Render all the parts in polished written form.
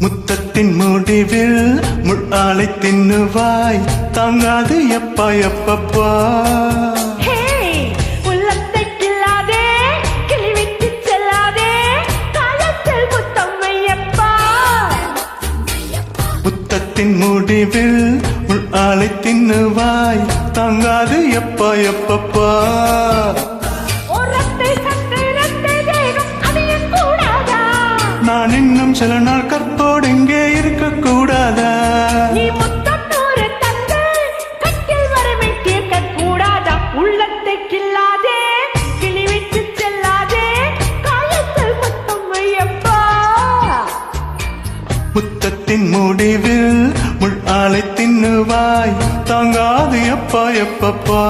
முத்தத்தின் முடிவில் முள்ளாலை தின்னுவாய் தாங்காது எப்பா எப்பப்பா. உள்ளத்தை கில்லாதே கிளிவிட்டு செல்லாதே காலத்தில் முத்தம் வையப்பா. முத்தத்தின் முடிவில் முள்ளாலை தின்னுவாய் தாங்காது எப்பா எப்பப்பா. நான் இன்னும் சில நாள் கற்போடு இங்கே இருக்க கூடாதா? நீ முத்தம் நூறு தந்து கட்டில் வரமை தீர்க்க கூடாதா? உள்ளத்தை கில்லாதே கிளிவிட்டு செல்லாதே காலத்தில் முத்தம் வையப்பா. முத்தத்தின் முடிவில் முள்ளாலை தின்னுவாய் தாங்காது எப்பா எப்பப்பா.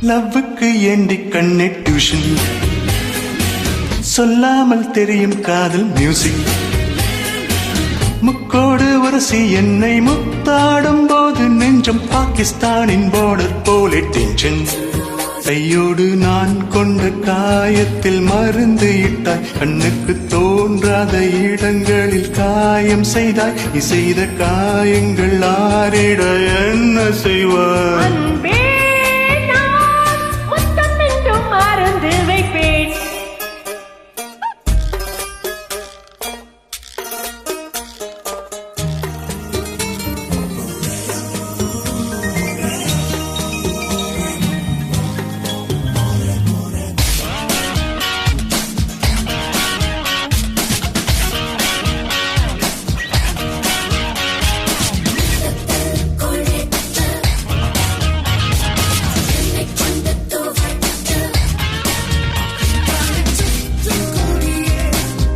லவ்வுக்கு ஏண்டி கண்ணே டியூஷன் சொல்லாமல் தெரியும் காதல் மியூசிக். முக்கோடு உரசி என்னை முத்தாடும் போது நெஞ்சம் பாகிஸ்தானின் பார்டர் போல டென்ஷன். கையோடு நான் கொண்ட காயத்தில் மருந்து இட்டாய் கண்ணுக்கு தோன்றாத இடங்களில் காயம் செய்தாய். நீ செய்த காயங்கள் ஆறிட என்ன செய்வாய்?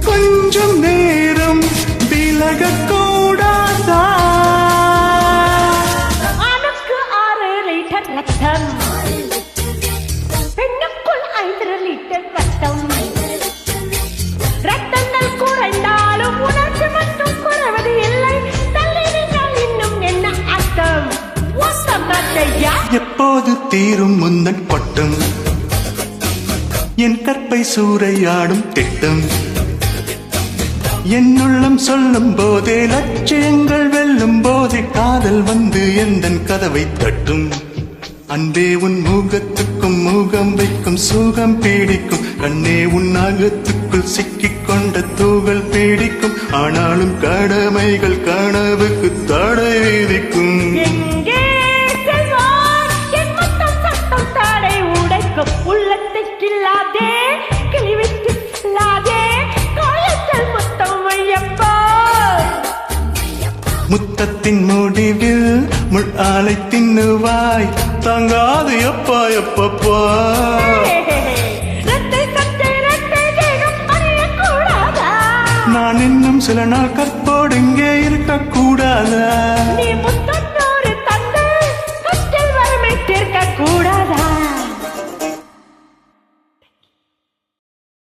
கொஞ்சம் நேரம் விலகக்கூடாதா? ஆணுக்கு 6 லிட்டர் ரத்தம் பெண்ணுக்குள் 5 லிட்டர் ரத்தம். ரத்தங்கள் குறைந்தாலும் உணர்ச்சி மட்டும் குறைவது இல்லை. தள்ளி நின்றால் இன்னும் என்ன அர்த்தம்? எப்போது தீரும் முந்தன் கொட்டம் என் கற்பை சூறையாடும் திட்டம். என்னுள்ளம் சொல்லும் போதே லட்சியங்கள் வெல்லும் போதே காதல் வந்து எந்தன் கதவை தட்டும். அன்பே உன் முகத்துக்கும் முகம் வைக்கும் சுகம் பீடிக்கும். கண்ணே உன் அகத்துக்குள் சிக்கிக் கொண்ட தூகள் பீடிக்கும். ஆனாலும் கடமைகள் கனவுக்கு தடை விதிக்கும். உள்ளத்தை கில்லாதே கிளிவிட்டு செல்லாதே காலத்தில் முத்தம் வையப்பா. முத்தத்தின் முடிவில் முள்ளாலை தின்னுவாய் தாங்காது எப்பா எப்பப்பா. நான் இன்னும் சில நாள் கற்போடு இங்கே இருக்க கூடாதா?